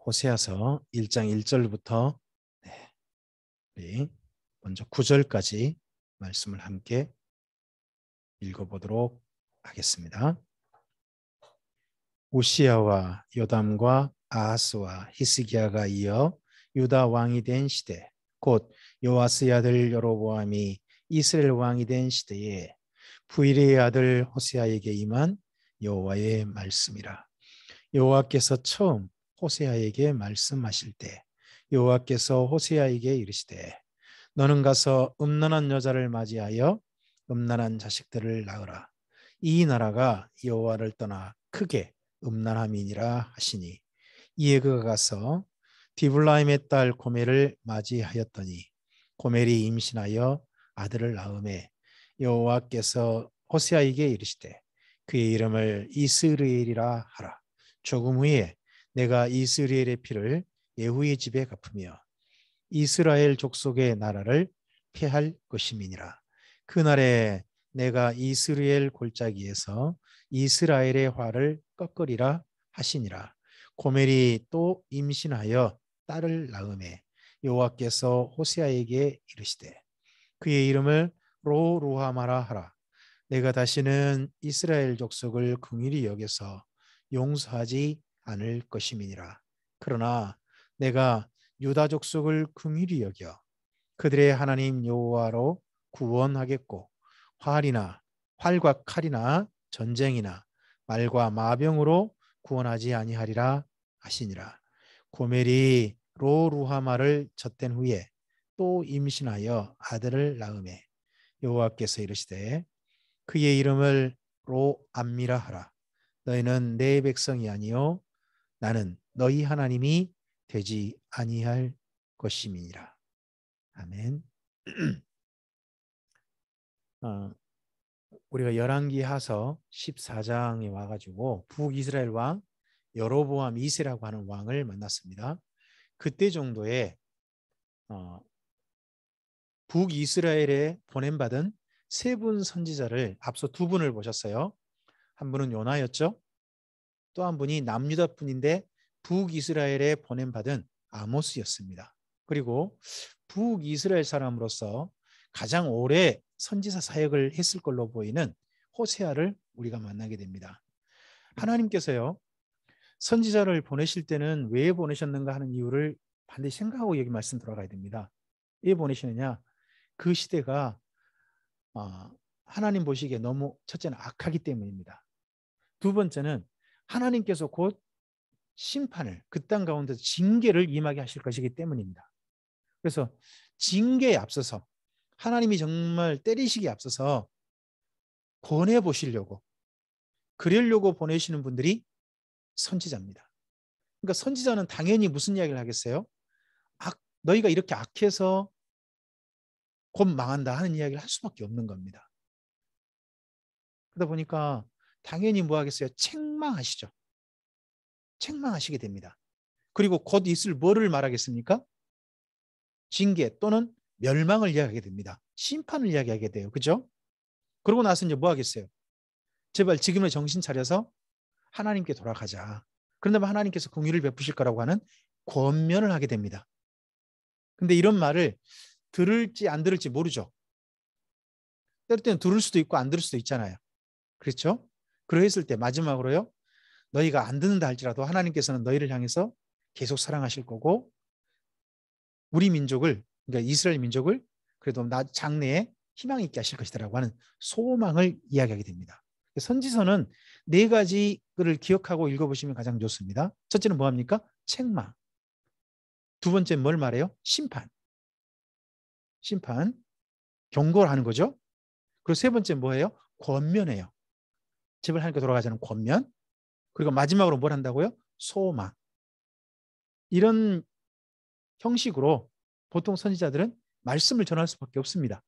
호세아서 1장 1절부터 우리 먼저 9절까지 말씀을 함께 읽어보도록 하겠습니다. 우시야와 요담과 아하스와 히스기야가 이어 유다 왕이 된 시대, 곧 요아스의 아들 여로보암이 이스라엘 왕이 된 시대에 부일의 아들 호세아에게 임한 여호와의 말씀이라. 여호와께서 처음 호세아에게 말씀하실 때 여호와께서 호세아에게 이르시되 너는 가서 음란한 여자를 맞이하여 음란한 자식들을 낳으라. 이 나라가 여호와를 떠나 크게 음란함이니라 하시니, 이에 그가 가서 디블라임의 딸 고멜을 맞이하였더니 고멜이 임신하여 아들을 낳음에 여호와께서 호세아에게 이르시되 그의 이름을 이스라엘이라 하라. 조금 후에 내가 이스라엘의 피를 예후의 집에 갚으며 이스라엘 족속의 나라를 폐할 것임이니라. 그날에 내가 이스라엘 골짜기에서 이스라엘의 화를 꺾으리라 하시니라. 고멜이 또 임신하여 딸을 낳음에 여호와께서 호세아에게 이르시되 그의 이름을 로루하마라 하라. 내가 다시는 이스라엘 족속을 긍휼히 여겨서 용서하지 않을 것임이니라. 그러나 내가 유다 족속을 긍휼히 여겨 그들의 하나님 여호와로 구원하겠고 활과 칼이나 전쟁이나 말과 마병으로 구원하지 아니하리라 하시니라. 고멜이 로루하마를 젖된 후에 또 임신하여 아들을 낳음에 여호와께서 이르시되 그의 이름을 로암미라 하라. 너희는 내 백성이 아니요 나는 너희 하나님이 되지 아니할 것임이니라. 아멘. 우리가 열왕기하서 14장에 와가지고 북이스라엘 왕 여로보암 2세라고 하는 왕을 만났습니다. 그때 정도에 북이스라엘에 보냄받은 세 분 선지자를 앞서 두 분을 보셨어요. 한 분은 요나였죠. 또 한 분이 남유다 분인데 북이스라엘에 보냄받은 아모스였습니다. 그리고 북이스라엘 사람으로서 가장 오래 선지사 사역을 했을 걸로 보이는 호세아를 우리가 만나게 됩니다. 하나님께서요, 선지자를 보내실 때는 왜 보내셨는가 하는 이유를 반드시 생각하고 여기 말씀 들어가야 됩니다. 왜 보내시느냐? 그 시대가 하나님 보시기에 너무 첫째는 악하기 때문입니다. 두 번째는 하나님께서 곧 심판을 그 땅 가운데서 징계를 임하게 하실 것이기 때문입니다. 그래서 징계에 앞서서 하나님이 정말 때리시기에 앞서서 권해 보시려고 그러려고 보내시는 분들이 선지자입니다. 그러니까 선지자는 당연히 무슨 이야기를 하겠어요? 너희가 이렇게 악해서 곧 망한다 하는 이야기를 할 수밖에 없는 겁니다. 그러다 보니까 당연히 뭐 하겠어요? 책망하시죠. 책망하시게 됩니다. 그리고 곧 있을 뭐를 말하겠습니까? 징계 또는 멸망을 이야기하게 됩니다. 심판을 이야기하게 돼요. 그죠? 그러고 나서 이제 뭐 하겠어요? 제발 지금의 정신 차려서 하나님께 돌아가자. 그런다면 하나님께서 긍휼을 베푸실 거라고 하는 권면을 하게 됩니다. 근데 이런 말을 들을지 안 들을지 모르죠. 때로 때는 들을 수도 있고 안 들을 수도 있잖아요. 그렇죠? 그러했을 때 마지막으로요. 너희가 안 듣는다 할지라도 하나님께서는 너희를 향해서 계속 사랑하실 거고 우리 민족을, 그러니까 이스라엘 민족을 그래도 장래에 희망 있게 하실 것이라고 하는 소망을 이야기하게 됩니다. 선지서는 네 가지를 기억하고 읽어보시면 가장 좋습니다. 첫째는 뭐합니까? 책망. 두 번째는 뭘 말해요? 심판. 경고를 하는 거죠. 그리고 세 번째는 뭐예요? 권면해요. 제발 하나님께 돌아가자는 권면. 그리고 마지막으로 뭘 한다고요? 소망. 이런 형식으로 보통 선지자들은 말씀을 전할 수밖에 없습니다.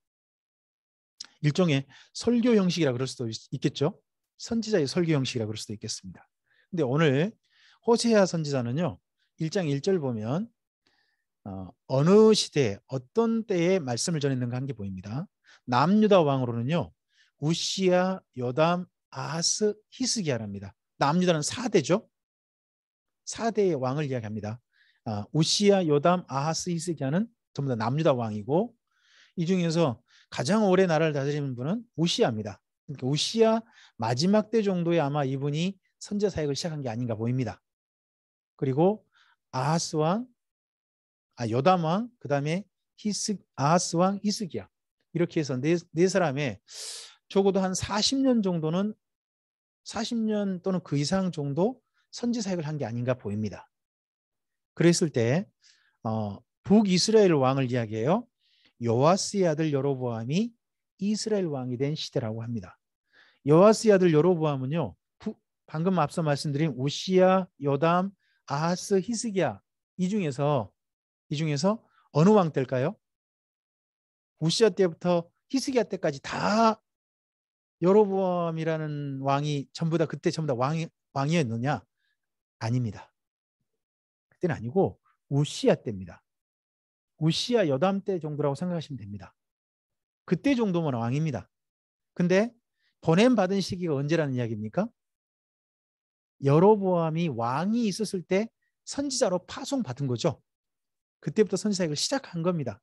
일종의 설교 형식이라 그럴 수도 있겠죠. 선지자의 설교 형식이라 그럴 수도 있겠습니다. 근데 오늘 호세아 선지자는요. 1장 1절 보면 어느 시대에 어떤 때에 말씀을 전했는가 하는 게 보입니다. 남유다 왕으로는요. 우시야, 요담, 아하스, 히스기야랍니다. 남유다는 4대죠. 4대의 왕을 이야기합니다. 우시야, 요담, 아하스, 히스기야는 전부 다 남유다 왕이고 이 중에서 가장 오래 나라를 다스리는 분은 우시야입니다. 그러니까 우시야 마지막 때 정도에 아마 이분이 선지자 사역을 시작한 게 아닌가 보입니다. 그리고 아하스 왕, 요담 왕, 그다음에 아하스 왕, 히스기야 이렇게 해서 네 사람의 적어도 한 40년 정도는 40년 또는 그 이상 정도 선지 사역을 한 게 아닌가 보입니다. 그랬을 때 북이스라엘 왕을 이야기해요. 요아스의 아들 여로보암이 이스라엘 왕이 된 시대라고 합니다. 요아스의 아들 여로보암은요. 방금 앞서 말씀드린 우시야, 요담, 아하스, 히스기야 이 중에서 어느 왕 때일까요? 우시야 때부터 히스기야 때까지 다 여로보암이라는 왕이 전부 다 그때 전부 다 왕이었느냐? 아닙니다. 그때는 아니고 우시야 때입니다. 우시야 여담 때 정도라고 생각하시면 됩니다. 그때 정도면 왕입니다. 근데 보냄받은 시기가 언제라는 이야기입니까? 여로보암이 왕이 있었을 때 선지자로 파송받은 거죠. 그때부터 선지사역을 시작한 겁니다.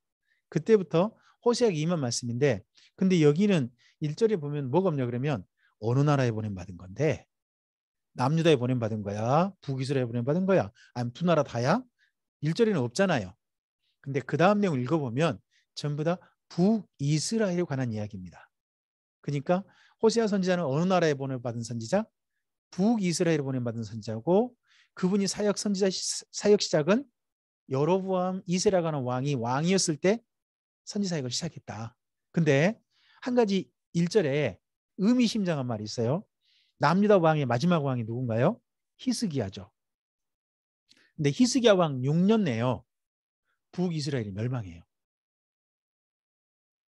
그때부터 호세아가 임한 말씀인데 근데 여기는 1절에 보면 뭐가 없냐 그러면 어느 나라에 보냄받은 건데 남유다에 보냄받은 거야? 북이스라엘에 보냄받은 거야? 아니면 두 나라 다야? 1절에는 없잖아요. 근데 그 다음 내용을 읽어보면 전부 다 북이스라엘에 관한 이야기입니다. 그러니까 호세아 선지자는 어느 나라에 보냄받은 선지자? 북이스라엘에 보냄받은 선지자고 그분이 사역 시작은 여로보암 2세라고 하는 왕이었을 때 선지 사역을 시작했다. 근데 한 가지 1절에 의미심장한 말이 있어요. 남유다 왕의 마지막 왕이 누군가요? 히스기야죠. 근데 히스기야 왕 6년 내요. 북이스라엘이 멸망해요.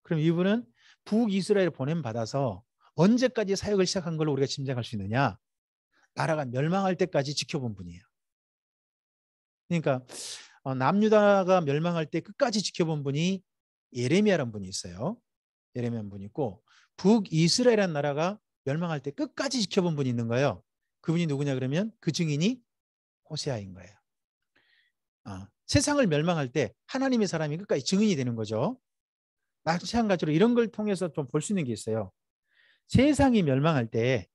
그럼 이분은 북이스라엘 보냄 받아서 언제까지 사역을 시작한 걸로 우리가 짐작할 수 있느냐? 나라가 멸망할 때까지 지켜본 분이에요. 그러니까 남유다가 멸망할 때 끝까지 지켜본 분이 예레미야라는 분이 있어요. 예레미야 분이 있고 북이스라엘이라는 나라가 멸망할 때 끝까지 지켜본 분이 있는 거예요. 그분이 누구냐 그러면 그 증인이 호세아인 거예요. 세상을 멸망할 때 하나님의 사람이 끝까지 증인이 되는 거죠. 마찬가지로 이런 걸 통해서 좀 볼 수 있는 게 있어요. 세상이 멸망할 때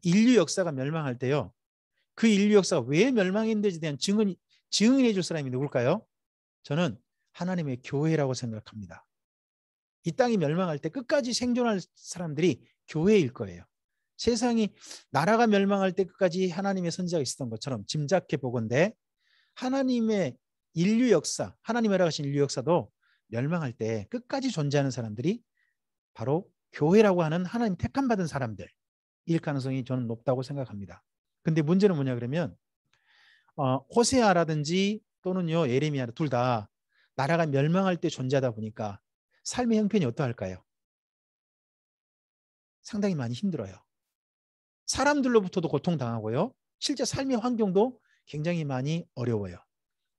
인류 역사가 멸망할 때요. 그 인류 역사가 왜 멸망했는지에 대한 증인해 줄 사람이 누굴까요? 저는 하나님의 교회라고 생각합니다. 이 땅이 멸망할 때 끝까지 생존할 사람들이 교회일 거예요. 세상이 나라가 멸망할 때 끝까지 하나님의 선지자가 있었던 것처럼 짐작해 보건대 하나님의 인류 역사, 하나님이 허락하신 인류 역사도 멸망할 때 끝까지 존재하는 사람들이 바로 교회라고 하는 하나님 택함 받은 사람들일 가능성이 저는 높다고 생각합니다. 근데 문제는 뭐냐 그러면 호세아라든지 또는요 예레미야 둘 다 나라가 멸망할 때 존재하다 보니까 삶의 형편이 어떠할까요? 상당히 많이 힘들어요. 사람들로부터도 고통당하고요. 실제 삶의 환경도 굉장히 많이 어려워요.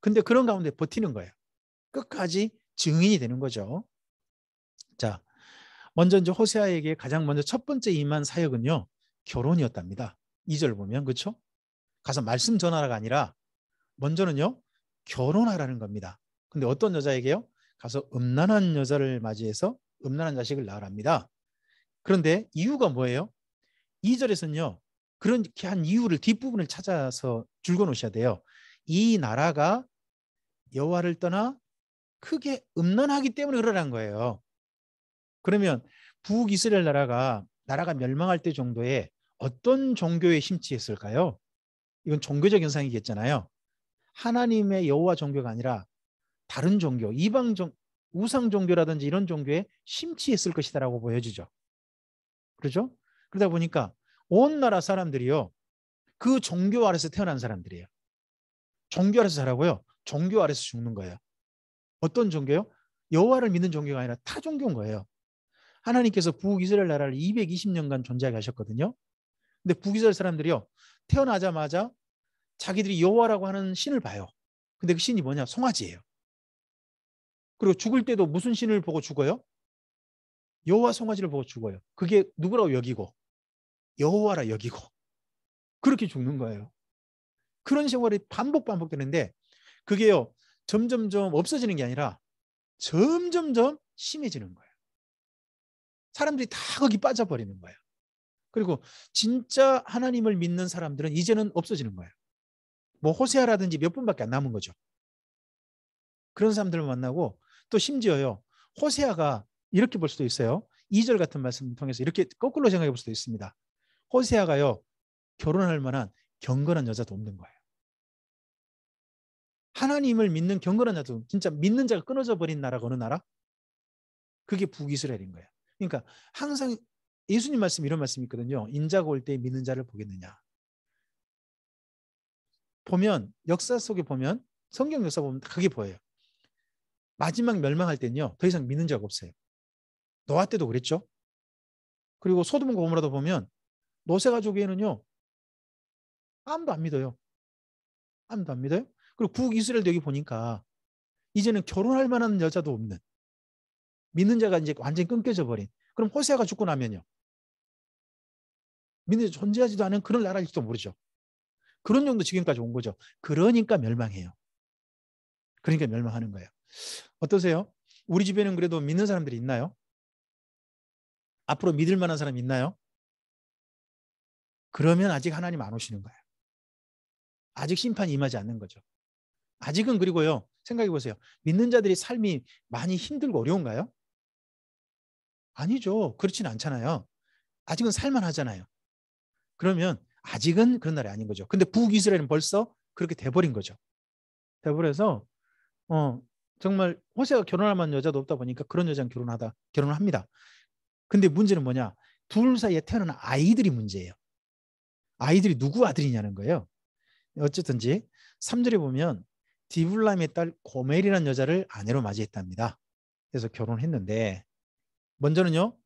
근데 그런 가운데 버티는 거예요. 끝까지 증인이 되는 거죠. 자, 먼저 이제 호세아에게 가장 먼저 첫 번째 임한 사역은요. 결혼이었답니다. 2절 보면 그렇죠? 가서 말씀 전하라가 아니라 먼저는요. 결혼하라는 겁니다. 근데 어떤 여자에게요? 가서 음란한 여자를 맞이해서 음란한 자식을 낳으랍니다. 그런데 이유가 뭐예요? 2절에서는요. 그렇게 한 이유를 뒷부분을 찾아서 줄거 놓으셔야 돼요. 이 나라가 여호와를 떠나 크게 음란하기 때문에 그러라는 거예요. 그러면 북이스라엘 나라가 멸망할 때 정도에 어떤 종교에 심취했을까요? 이건 종교적 현상이겠잖아요. 하나님의 여호와 종교가 아니라 다른 종교, 우상 종교라든지 이런 종교에 심취했을 것이다라고 보여지죠. 그렇죠? 그러다 보니까 온 나라 사람들이요. 그 종교 아래서 태어난 사람들이에요. 종교 아래서 자라고요. 종교 아래서 죽는 거예요. 어떤 종교요? 여호와를 믿는 종교가 아니라 타 종교인 거예요. 하나님께서 북이스라엘 나라를 220년간 존재하게 하셨거든요. 근데 북이스라엘 사람들이요. 태어나자마자 자기들이 여호와라고 하는 신을 봐요. 근데 그 신이 뭐냐? 송아지예요. 그리고 죽을 때도 무슨 신을 보고 죽어요? 여호와 송아지를 보고 죽어요. 그게 누구라고 여기고 여호와라 여기고 그렇게 죽는 거예요. 그런 생활이 반복되는데 그게요 점점점 없어지는 게 아니라 점점점 심해지는 거예요. 사람들이 다 거기 빠져버리는 거예요. 그리고 진짜 하나님을 믿는 사람들은 이제는 없어지는 거예요. 뭐 호세아라든지 몇 분밖에 안 남은 거죠. 그런 사람들을 만나고 또 심지어요. 호세아가 이렇게 볼 수도 있어요. 2절 같은 말씀을 통해서 이렇게 거꾸로 생각해 볼 수도 있습니다. 호세아가요. 결혼할 만한 경건한 여자도 없는 거예요. 하나님을 믿는 경건한 자도 진짜 믿는 자가 끊어져 버린 나라가 어느 나라? 그게 북이스라엘인 거예요. 그러니까 항상 예수님 말씀 이런 말씀이 있거든요. 인자가 올 때 믿는 자를 보겠느냐. 보면 역사 속에 보면 성경 역사 보면 그게 보여요. 마지막 멸망할 때는요. 더 이상 믿는 자가 없어요. 노아 때도 그랬죠. 그리고 소돔과 고모라도 보면 노세 가족에는요. 아무도 안 믿어요. 아무도 안 믿어요. 그리고 북이스라엘도 여기 보니까 이제는 결혼할 만한 여자도 없는 믿는 자가 이제 완전히 끊겨져 버린. 그럼 호세아가 죽고 나면요. 믿는 자 존재하지도 않은 그런 나라일지도 모르죠. 그런 정도 지경까지 온 거죠. 그러니까 멸망해요. 그러니까 멸망하는 거예요. 어떠세요? 우리 집에는 그래도 믿는 사람들이 있나요? 앞으로 믿을 만한 사람이 있나요? 그러면 아직 하나님 안 오시는 거예요. 아직 심판이 임하지 않는 거죠. 아직은 그리고요. 생각해 보세요. 믿는 자들이 삶이 많이 힘들고 어려운가요? 아니죠. 그렇지는 않잖아요. 아직은 살만하잖아요. 그러면 아직은 그런 날이 아닌 거죠. 근데 북이스라엘은 벌써 그렇게 돼버린 거죠. 돼버려서 정말 호세가 결혼할 만한 여자도 없다 보니까 그런 여자는 결혼을 합니다. 근데 문제는 뭐냐? 둘 사이에 태어나는 아이들이 문제예요. 아이들이 누구 아들이냐는 거예요. 어쨌든지 3절에 보면 디블람의 딸 고멜이라는 여자를 아내로 맞이했답니다. 그래서 결혼했는데 먼저는요.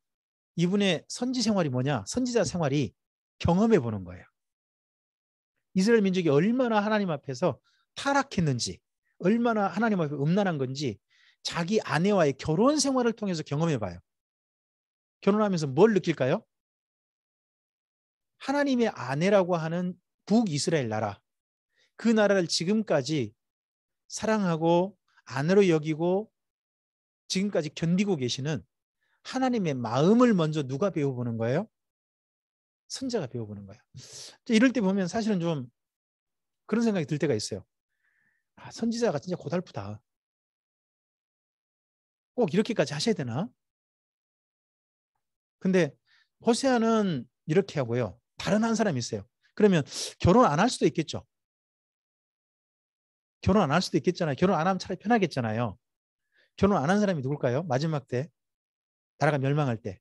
이분의 선지 생활이 뭐냐? 선지자 생활이 경험해 보는 거예요. 이스라엘 민족이 얼마나 하나님 앞에서 타락했는지, 얼마나 하나님 앞에 음란한 건지 자기 아내와의 결혼 생활을 통해서 경험해 봐요. 결혼하면서 뭘 느낄까요? 하나님의 아내라고 하는 북이스라엘 나라, 그 나라를 지금까지 사랑하고 아내로 여기고 지금까지 견디고 계시는 하나님의 마음을 먼저 누가 배워보는 거예요? 선자가 배워보는 거예요. 이럴 때 보면 사실은 좀 그런 생각이 들 때가 있어요. 선지자가 진짜 고달프다. 꼭 이렇게까지 하셔야 되나? 근데 호세아는 이렇게 하고요. 다른 한 사람이 있어요. 그러면 결혼 안 할 수도 있겠죠. 결혼 안 할 수도 있겠잖아요. 결혼 안 하면 차라리 편하겠잖아요. 결혼 안 한 사람이 누굴까요? 마지막 때 나라가 멸망할 때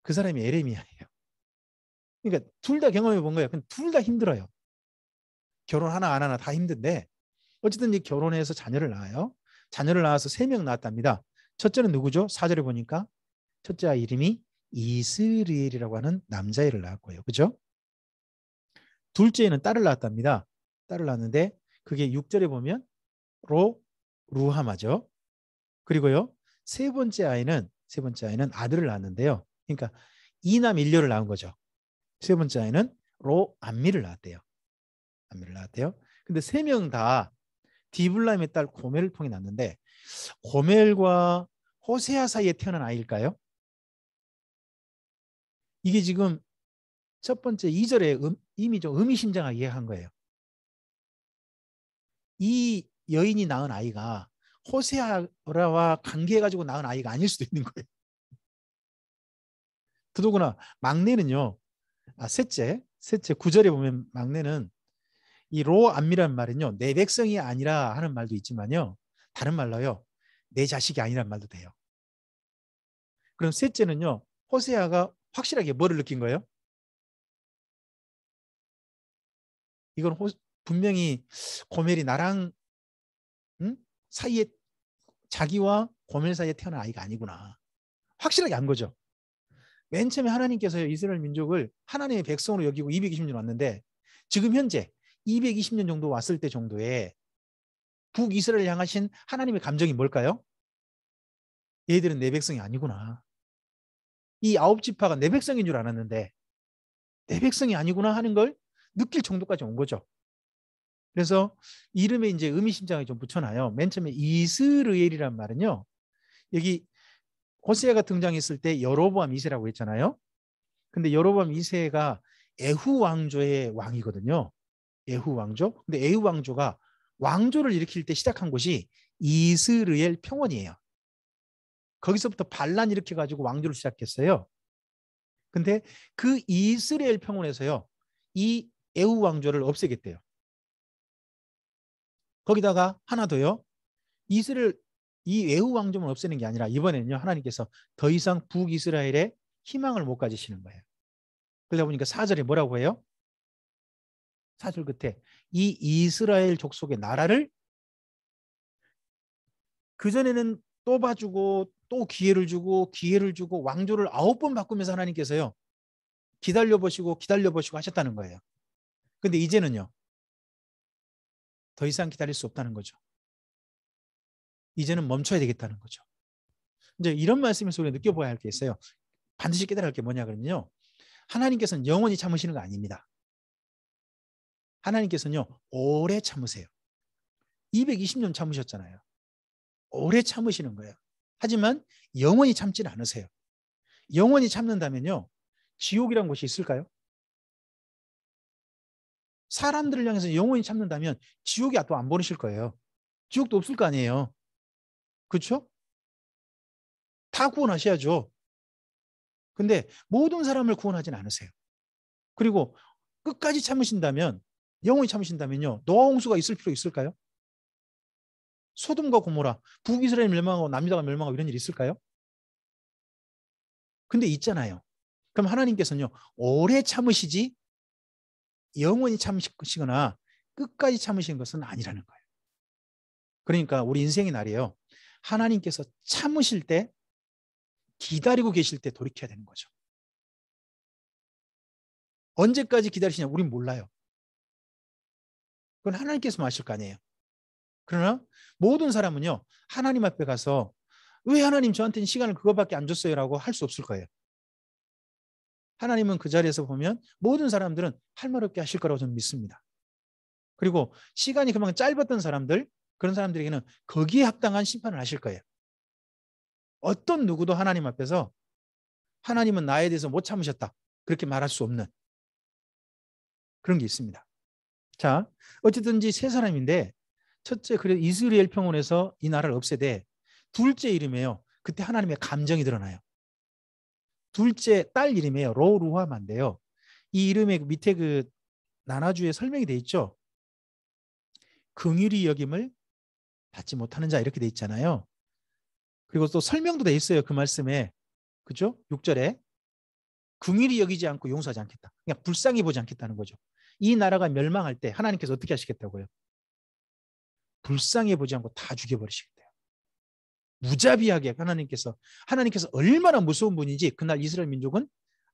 그 사람이 에레미야예요. 그러니까 둘 다 경험해 본 거예요. 근데 둘 다 힘들어요. 결혼 하나 안 하나 다 힘든데 어쨌든 결혼해서 자녀를 낳아요. 자녀를 낳아서 3명 낳았답니다. 첫째는 누구죠? 4절에 보니까 첫째 아이 이름이 이스리엘이라고 하는 남자애를 낳았고요. 그죠? 둘째는 딸을 낳았답니다. 딸을 낳았는데 그게 6절에 보면 루하마죠. 그리고요. 세 번째 아이는 아들을 낳았는데요. 그러니까 이남 일녀를 낳은 거죠. 세 번째 아이는 로암미를 낳았대요. 암미를 낳았대요. 근데 3명 다 디블라임의 딸 고멜을 통해 낳았는데 고멜과 호세아 사이에 태어난 아이일까요? 이게 지금 첫 번째 2절에 이미 좀 의미심장하게 이해한 거예요. 이 여인이 낳은 아이가 호세아와 관계해가지고 낳은 아이가 아닐 수도 있는 거예요. 더더구나 막내는요. 셋째 9절에 보면 막내는 이 로암미라는 말은요. 내 백성이 아니라 하는 말도 있지만요. 다른 말로요. 내 자식이 아니란 말도 돼요. 그럼 셋째는요. 호세아가 확실하게 뭐를 느낀 거예요? 이건 분명히 고멜이 나랑 사이에 자기와 고멜 사이에 태어난 아이가 아니구나. 확실하게 안 거죠. 맨 처음에 하나님께서 이스라엘 민족을 하나님의 백성으로 여기고 220년 왔는데 지금 현재 220년 정도 왔을 때 정도에 북이스라엘 향하신 하나님의 감정이 뭘까요? 얘들은 내 백성이 아니구나. 이 9지파가 내 백성인 줄 알았는데 내 백성이 아니구나 하는 걸 느낄 정도까지 온 거죠. 그래서 이름에 이제 의미심장하게 좀 붙여놔요. 맨 처음에 이스르엘이란 말은요. 여기 호세아가 등장했을 때 여로보암 2세라고 했잖아요. 근데 여로보암 2세가 에후 왕조의 왕이거든요. 에후 왕조. 근데 에후 왕조가 왕조를 일으킬 때 시작한 곳이 이스르엘 평원이에요. 거기서부터 반란 일으켜 가지고 왕조를 시작했어요. 근데 그 이스라엘 평원에서요. 이 에후 왕조를 없애겠대요. 거기다가 하나 더요. 이스라엘 이 에후 왕조만 없애는 게 아니라 이번에는요. 하나님께서 더 이상 북이스라엘에 희망을 못 가지시는 거예요. 그러다 보니까 4절에 뭐라고 해요? 4절 끝에 이 이스라엘 족속의 나라를 그전에는 또 봐주고 또 기회를 주고 왕조를 9번 바꾸면서 하나님께서요. 기다려보시고 하셨다는 거예요. 근데 이제는요. 더 이상 기다릴 수 없다는 거죠. 이제는 멈춰야 되겠다는 거죠. 이제 이런 말씀에서 우리가 느껴봐야 할 게 있어요. 반드시 깨달을 게 뭐냐 그러면요. 하나님께서는 영원히 참으시는 거 아닙니다. 하나님께서는요. 오래 참으세요. 220년 참으셨잖아요. 오래 참으시는 거예요. 하지만 영원히 참지는 않으세요. 영원히 참는다면요. 지옥이란 곳이 있을까요? 사람들을 향해서 영원히 참는다면 지옥에 또 안 보내실 거예요. 지옥도 없을 거 아니에요. 그렇죠? 다 구원하셔야죠. 근데 모든 사람을 구원하진 않으세요. 그리고 끝까지 참으신다면 영원히 참으신다면요. 노아 홍수가 있을 필요 있을까요? 소돔과 고모라, 북이스라엘 멸망하고 남유다가 멸망하고 이런 일이 있을까요? 근데 있잖아요. 그럼 하나님께서는요. 오래 참으시지 영원히 참으시거나 끝까지 참으신 것은 아니라는 거예요. 그러니까 우리 인생의 날이에요. 하나님께서 참으실 때 기다리고 계실 때 돌이켜야 되는 거죠. 언제까지 기다리시냐 우린 몰라요. 그건 하나님께서 아실 거 아니에요. 그러나 모든 사람은요. 하나님 앞에 가서 왜 하나님 저한테는 시간을 그거밖에 안 줬어요? 라고 할 수 없을 거예요. 하나님은 그 자리에서 보면 모든 사람들은 할 말 없게 하실 거라고 저는 믿습니다. 그리고 시간이 그만큼 짧았던 사람들, 그런 사람들에게는 거기에 합당한 심판을 하실 거예요. 어떤 누구도 하나님 앞에서 하나님은 나에 대해서 못 참으셨다. 그렇게 말할 수 없는 그런 게 있습니다. 자, 어쨌든지 세 사람인데 첫째 그래 이스라엘 평원에서 이 나라를 없애되 둘째 이름이에요. 그때 하나님의 감정이 드러나요. 둘째 딸 이름이에요. 로루하만데요. 이 이름의 밑에 그 나나주에 설명이 돼 있죠. 긍휼히 여김을 받지 못하는 자 이렇게 돼 있잖아요. 그리고 또 설명도 돼 있어요. 그 말씀에. 그죠? 6절에 긍휼히 여기지 않고 용서하지 않겠다. 그냥 불쌍히 보지 않겠다는 거죠. 이 나라가 멸망할 때 하나님께서 어떻게 하시겠다고요? 불쌍히 보지 않고 다 죽여버리시겠대요. 무자비하게 하나님께서 얼마나 무서운 분인지 그날 이스라엘 민족은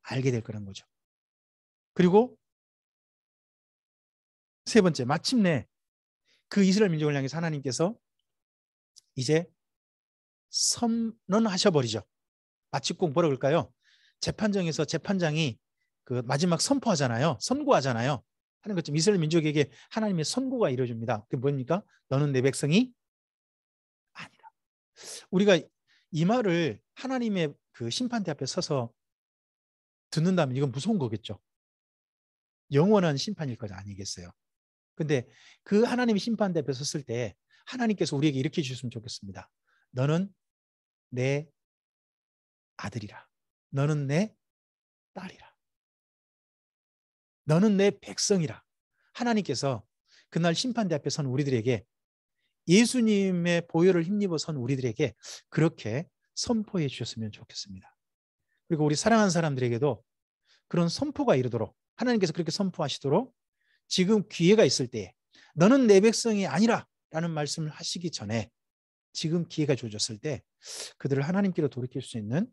알게 될 거란 거죠. 그리고 세 번째 마침내 그 이스라엘 민족을 향해서 하나님께서 이제 선언하셔버리죠. 마치 꼭 뭐라 그럴까요? 재판정에서 재판장이 그 마지막 선포하잖아요. 선고하잖아요. 하는 것처럼 이스라엘 민족에게 하나님의 선고가 이루어집니다. 그게 뭡니까? 너는 내 백성이 아니다. 우리가 이 말을 하나님의 그 심판대 앞에 서서 듣는다면 이건 무서운 거겠죠. 영원한 심판일 것 아니겠어요. 근데 그 하나님의 심판대 앞에 섰을 때 하나님께서 우리에게 이렇게 주셨으면 좋겠습니다. 너는 내 아들이라. 너는 내 딸이라. 너는 내 백성이라. 하나님께서 그날 심판대 앞에 선 우리들에게 예수님의 보혈을 힘입어 선 우리들에게 그렇게 선포해 주셨으면 좋겠습니다. 그리고 우리 사랑하는 사람들에게도 그런 선포가 이르도록 하나님께서 그렇게 선포하시도록 지금 기회가 있을 때 너는 내 백성이 아니라 라는 말씀을 하시기 전에 지금 기회가 주어졌을 때 그들을 하나님께로 돌이킬 수 있는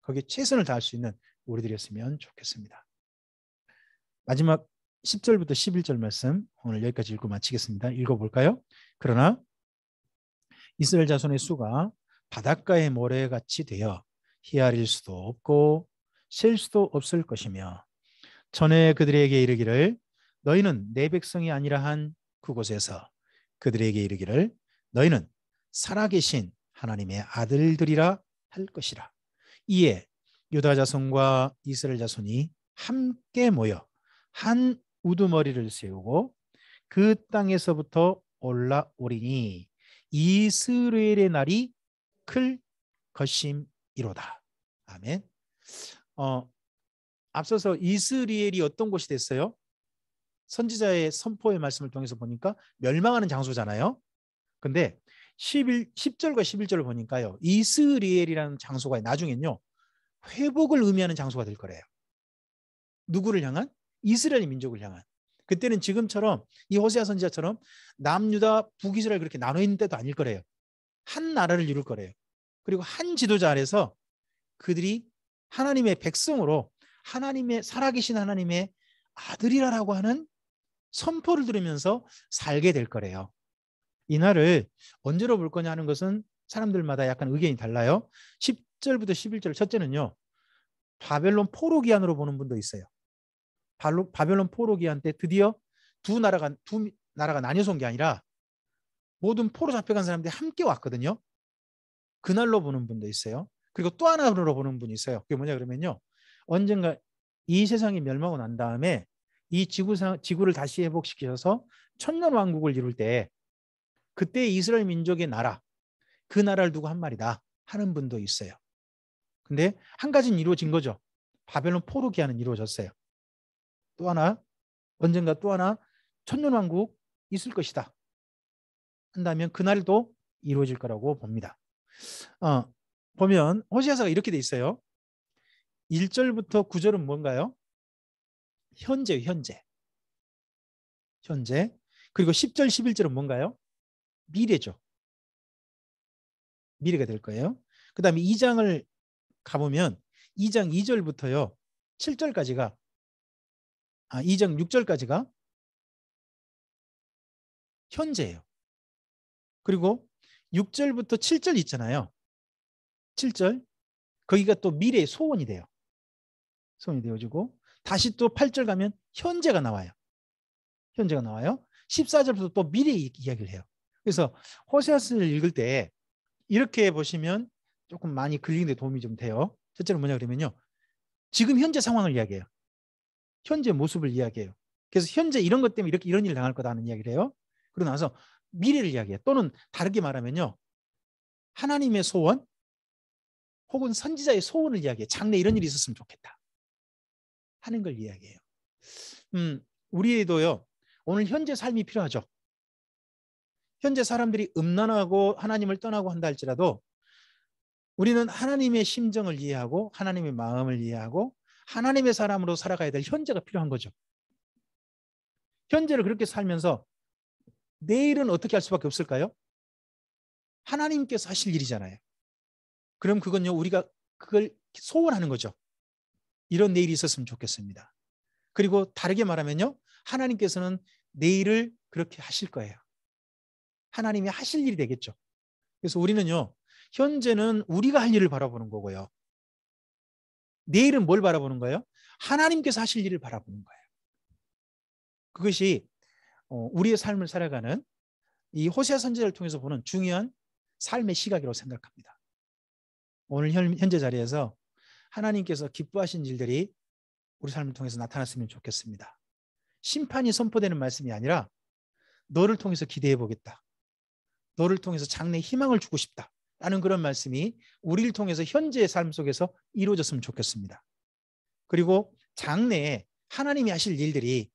거기에 최선을 다할 수 있는 우리들이었으면 좋겠습니다. 마지막 10절부터 11절 말씀 오늘 여기까지 읽고 마치겠습니다. 읽어볼까요? 그러나 이스라엘 자손의 수가 바닷가의 모래같이 되어 헤아릴 수도 없고 셀 수도 없을 것이며 전에 그들에게 이르기를 너희는 내 백성이 아니라 한 그곳에서 그들에게 이르기를 너희는 살아계신 하나님의 아들들이라 할 것이라. 이에 유다 자손과 이스라엘 자손이 함께 모여 한 우두머리를 세우고 그 땅에서부터 올라오리니 이스라엘의 날이 클 것임이로다. 아멘. 앞서서 이스라엘이 어떤 곳이 됐어요? 선지자의 선포의 말씀을 통해서 보니까 멸망하는 장소잖아요. 근데 10절과 11절을 보니까요. 이스라엘이라는 장소가 나중엔요. 회복을 의미하는 장소가 될 거래요. 누구를 향한? 이스라엘 민족을 향한. 그때는 지금처럼 이 호세아 선지자처럼 남유다 북이스라엘 그렇게 나눠 있는 때도 아닐 거래요. 한 나라를 이룰 거래요. 그리고 한 지도자 아래서 그들이 하나님의 백성으로 하나님의 살아계신 하나님의 아들이라고 하는 선포를 들으면서 살게 될 거래요. 이 날을 언제로 볼 거냐 하는 것은 사람들마다 약간 의견이 달라요. 10절부터 11절 첫째는요. 바벨론 포로 기한으로 보는 분도 있어요. 바벨론 포로 기한 때 드디어 두 나라가 나뉘어서 온 게 아니라 모든 포로 잡혀간 사람들이 함께 왔거든요. 그날로 보는 분도 있어요. 그리고 또 하나로 보는 분이 있어요. 그게 뭐냐 그러면요. 언젠가 이 세상이 멸망하고 난 다음에 이 지구를 다시 회복시켜서 천년왕국을 이룰 때 그때 이스라엘 민족의 나라, 그 나라를 두고 한 말이다 하는 분도 있어요. 근데 한 가지는 이루어진 거죠. 바벨론 포로 기한은 이루어졌어요. 또 하나, 언젠가 또 하나 천년왕국 있을 것이다 한다면 그날도 이루어질 거라고 봅니다. 보면 호세아서가 이렇게 돼 있어요. 1절부터 9절은 뭔가요? 현재. 그리고 10절, 11절은 뭔가요? 미래죠. 미래가 될 거예요. 그 다음에 2장을 가보면 2장 2절부터요. 7절까지가 2장 6절까지가 현재예요. 그리고 6절부터 7절 있잖아요. 7절 거기가 또 미래의 소원이 돼요. 소원이 되어지고 다시 또 8절 가면 현재가 나와요. 14절부터 또 미래 이야기를 해요. 그래서 호세아서를 읽을 때 이렇게 보시면 조금 많이 걸리는 데 도움이 좀 돼요. 첫째는 뭐냐 그러면요. 지금 현재 상황을 이야기해요. 현재 모습을 이야기해요. 그래서 현재 이런 것 때문에 이런 일을 당할 거다 하는 이야기를 해요. 그러고 나서 미래를 이야기해요. 또는 다르게 말하면요. 하나님의 소원 혹은 선지자의 소원을 이야기해요. 장래 이런 일이 있었으면 좋겠다 하는 걸 이야기해요. 우리에도요. 오늘 현재 삶이 필요하죠. 현재 사람들이 음란하고 하나님을 떠나고 한다 할지라도 우리는 하나님의 심정을 이해하고 하나님의 마음을 이해하고 하나님의 사람으로 살아가야 될 현재가 필요한 거죠. 현재를 그렇게 살면서 내일은 어떻게 할 수밖에 없을까요? 하나님께서 하실 일이잖아요. 그럼 그건요 우리가 그걸 소원하는 거죠. 이런 내일이 있었으면 좋겠습니다. 그리고 다르게 말하면요. 하나님께서는 내일을 그렇게 하실 거예요. 하나님이 하실 일이 되겠죠. 그래서 우리는요. 현재는 우리가 할 일을 바라보는 거고요. 내일은 뭘 바라보는 거예요? 하나님께서 하실 일을 바라보는 거예요. 그것이 우리의 삶을 살아가는 이 호세아 선지자를 통해서 보는 중요한 삶의 시각이라고 생각합니다. 오늘 현재 자리에서 하나님께서 기뻐하신 일들이 우리 삶을 통해서 나타났으면 좋겠습니다. 심판이 선포되는 말씀이 아니라 너를 통해서 기대해 보겠다. 너를 통해서 장래에 희망을 주고 싶다. 라는 그런 말씀이 우리를 통해서 현재의 삶 속에서 이루어졌으면 좋겠습니다. 그리고 장래에 하나님이 하실 일들이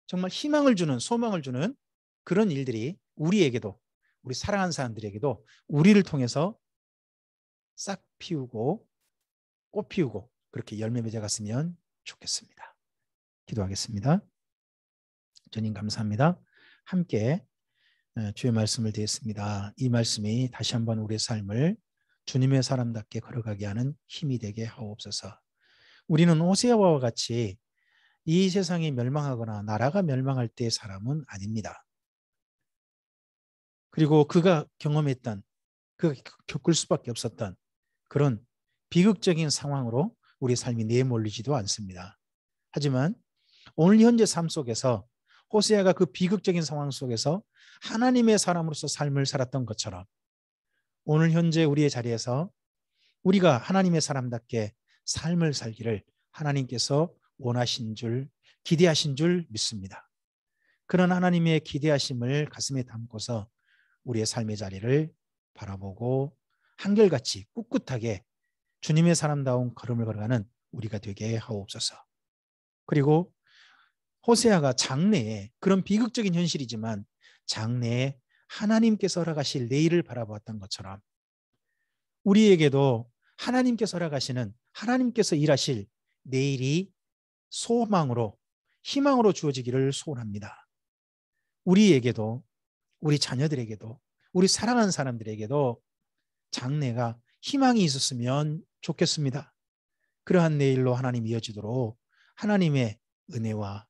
정말 희망을 주는 소망을 주는 그런 일들이 우리에게도 우리 사랑하는 사람들에게도 우리를 통해서 싹 피우고 꽃 피우고 그렇게 열매 맺어갔으면 좋겠습니다. 기도하겠습니다. 주님 감사합니다. 함께 주의 말씀을 드렸습니다. 이 말씀이 다시 한번 우리의 삶을 주님의 사람답게 걸어가게 하는 힘이 되게 하옵소서. 우리는 호세아와 같이 이 세상이 멸망하거나 나라가 멸망할 때의 사람은 아닙니다. 그리고 그가 경험했던 그가 겪을 수밖에 없었던 그런 비극적인 상황으로 우리 삶이 내몰리지도 않습니다. 하지만 오늘 현재 삶 속에서 호세아가 그 비극적인 상황 속에서 하나님의 사람으로서 삶을 살았던 것처럼 오늘 현재 우리의 자리에서 우리가 하나님의 사람답게 삶을 살기를 하나님께서 원하신 줄, 기대하신 줄 믿습니다. 그런 하나님의 기대하심을 가슴에 담고서 우리의 삶의 자리를 바라보고 한결같이 꿋꿋하게 주님의 사람다운 걸음을 걸어가는 우리가 되게 하옵소서. 그리고 호세아가 장래에, 그런 비극적인 현실이지만 장래에 하나님께서 허락하실 내일을 바라보았던 것처럼 우리에게도 하나님께서 허락하시는, 하나님께서 일하실 내일이 소망으로, 희망으로 주어지기를 소원합니다. 우리에게도, 우리 자녀들에게도, 우리 사랑하는 사람들에게도 장래가 희망이 있었으면 좋겠습니다. 그러한 내일로 하나님 이어지도록 하나님의 은혜와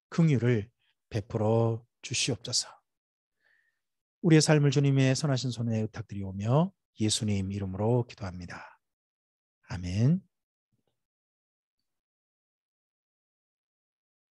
긍휼을 베풀어 주시옵소서. 우리의 삶을 주님의 선하신 손에 의탁드리오며 예수님 이름으로 기도합니다. 아멘.